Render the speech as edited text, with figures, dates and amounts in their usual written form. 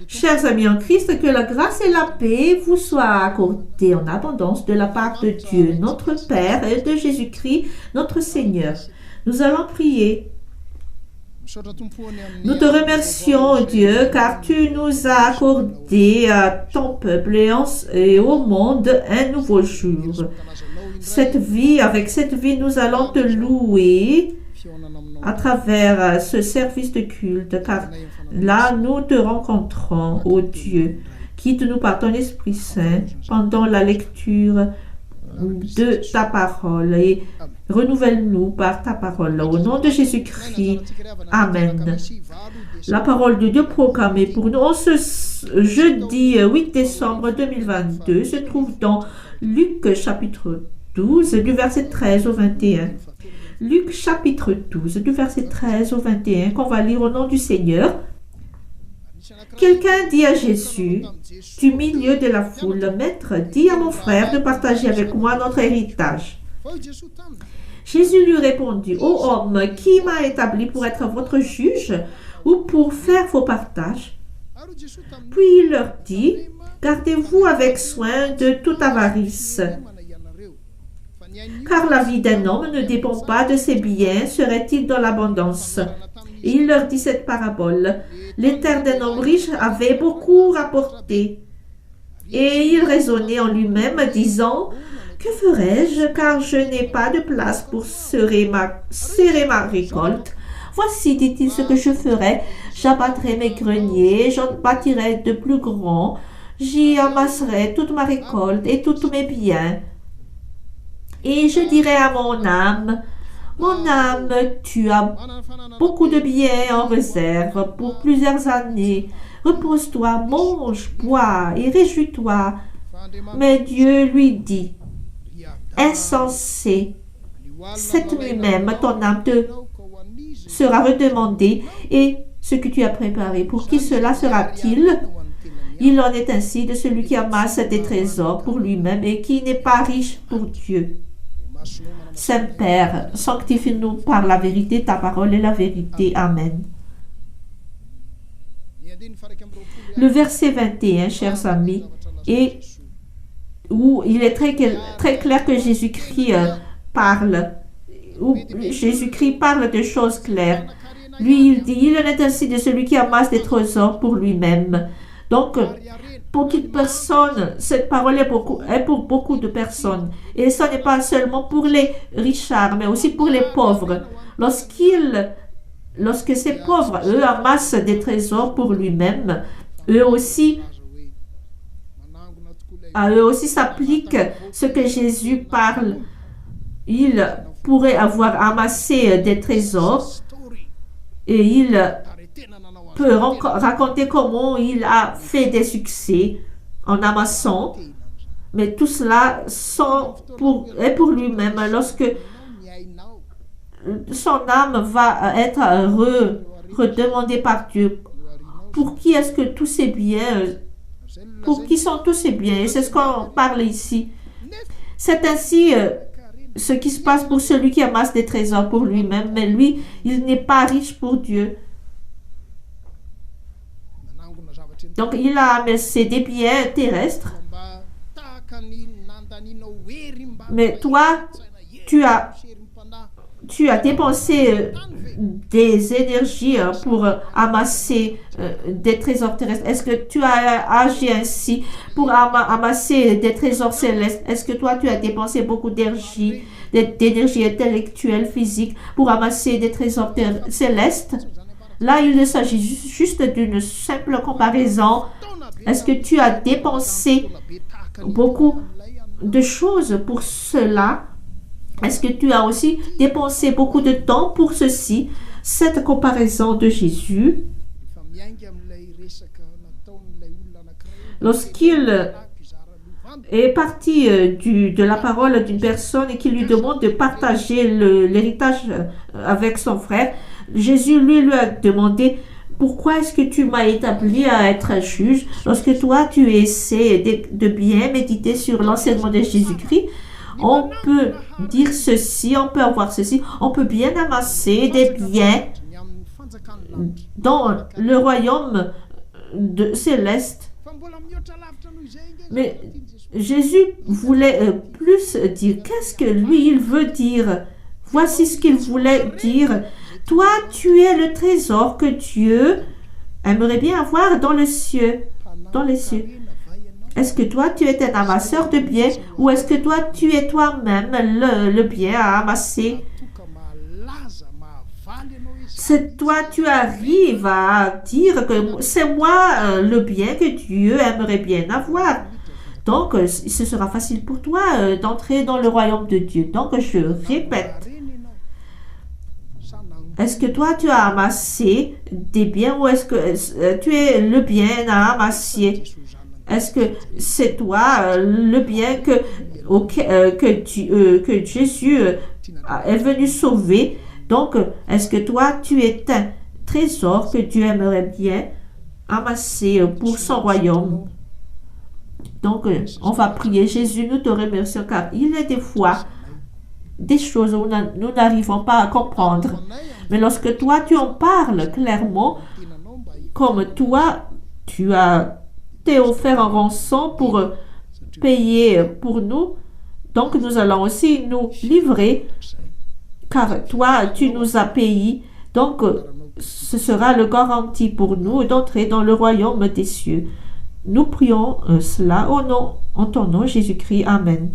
Chers amis en Christ, que la grâce et la paix vous soient accordées en abondance de la part de Dieu, notre Père, et de Jésus-Christ, notre Seigneur. Nous allons prier. Nous te remercions, Dieu, car tu nous as accordé à ton peuple et au monde un nouveau jour. Avec cette vie, nous allons te louer à travers ce service de culte, car là, nous te rencontrons, ô Dieu. Guide-nous par ton Esprit Saint pendant la lecture de ta parole et renouvelle-nous par ta parole. Au nom de Jésus-Christ, Amen. La parole de Dieu proclamée pour nous en ce jeudi 8 décembre 2022 se trouve dans Luc chapitre 12 du verset 13 au 21. Luc chapitre 12 du verset 13 au 21 qu'on va lire au nom du Seigneur. Quelqu'un dit à Jésus, du milieu de la foule, Maître, dis à mon frère de partager avec moi notre héritage. Jésus lui répondit, ô homme, qui m'a établi pour être votre juge ou pour faire vos partages? Puis il leur dit, gardez-vous avec soin de toute avarice, car la vie d'un homme ne dépend pas de ses biens, serait-il dans l'abondance? Et il leur dit cette parabole. Les terres d'un homme riche avaient beaucoup rapporté. Et il raisonnait en lui-même, disant, que ferai-je, car je n'ai pas de place pour serrer ma récolte. Voici, dit-il, ce que je ferai. J'abattrai mes greniers, j'en bâtirai de plus grands, j'y amasserai toute ma récolte et tous mes biens. Et je dirai à mon âme, tu as beaucoup de biens en réserve pour plusieurs années. Repose-toi, mange, bois et réjouis-toi. Mais Dieu lui dit, insensé, cette nuit même, ton âme te sera redemandée, et ce que tu as préparé, pour qui cela sera-t-il? Il en est ainsi de celui qui amasse des trésors pour lui-même et qui n'est pas riche pour Dieu. Saint-Père, sanctifie-nous par la vérité, ta parole est la vérité. Amen. Le verset 21, chers amis, et où il est très clair que Jésus-Christ parle, où Jésus-Christ parle de choses claires. Lui, il dit, il en est ainsi de celui qui amasse des trésors pour lui-même. Donc, pour toute personne, cette parole est pour beaucoup de personnes. Et ce n'est pas seulement pour les richards, mais aussi pour les pauvres. Lorsque ces pauvres, eux, amassent des trésors pour lui-même, eux aussi s'applique ce que Jésus parle. Il pourrait avoir amassé des trésors et il peut raconter comment il a fait des succès en amassant, mais tout cela est pour lui-même. Lorsque son âme va être redemandée par Dieu, pour qui est-ce que tous ces biens, pour qui sont tous ces biens? Et c'est ce qu'on parle ici. C'est ainsi ce qui se passe pour celui qui amasse des trésors pour lui-même, mais lui, il n'est pas riche pour Dieu. Donc, il a amassé des biens terrestres. Mais toi, tu as dépensé des énergies pour amasser des trésors terrestres. Est-ce que tu as agi ainsi pour amasser des trésors célestes? Est-ce que toi, tu as dépensé beaucoup d'énergie intellectuelle, physique pour amasser des trésors célestes? Là, il ne s'agit juste d'une simple comparaison. Est-ce que tu as dépensé beaucoup de choses pour cela? Est-ce que tu as aussi dépensé beaucoup de temps pour ceci? Cette comparaison de Jésus, lorsqu'il est parti de la parole d'une personne et qui lui demande de partager l'héritage avec son frère, Jésus lui a demandé, pourquoi est-ce que tu m'as établi à être juge lorsque toi tu essaies de bien méditer sur l'enseignement de Jésus-Christ? On peut dire ceci, on peut avoir ceci, on peut bien amasser des biens dans le royaume céleste. Mais Jésus voulait plus dire. Qu'est-ce que lui, il veut dire? Voici ce qu'il voulait dire. Toi, tu es le trésor que Dieu aimerait bien avoir dans le ciel, dans les cieux. Est-ce que toi, tu es un amasseur de biens ou est-ce que toi, tu es toi-même le bien à amasser? C'est toi, tu arrives à dire que c'est moi le bien que Dieu aimerait bien avoir. Donc, ce sera facile pour toi d'entrer dans le royaume de Dieu. Donc, je répète. Est-ce que toi, tu as amassé des biens ou est-ce que tu es le bien à amasser? Est-ce que c'est toi le bien que Jésus est venu sauver? Donc, est-ce que toi, tu es un trésor que Dieu aimerait bien amasser pour son royaume? Donc, on va prier. Jésus, nous te remercions car il y a des fois des choses où nous n'arrivons pas à comprendre. Mais lorsque toi, tu en parles clairement, comme toi, tu as t'es offert en rançon pour payer pour nous, donc nous allons aussi nous livrer, car toi, tu nous as payé. Donc, ce sera le garantie pour nous d'entrer dans le royaume des cieux. Nous prions cela au nom, en ton nom, Jésus-Christ. Amen.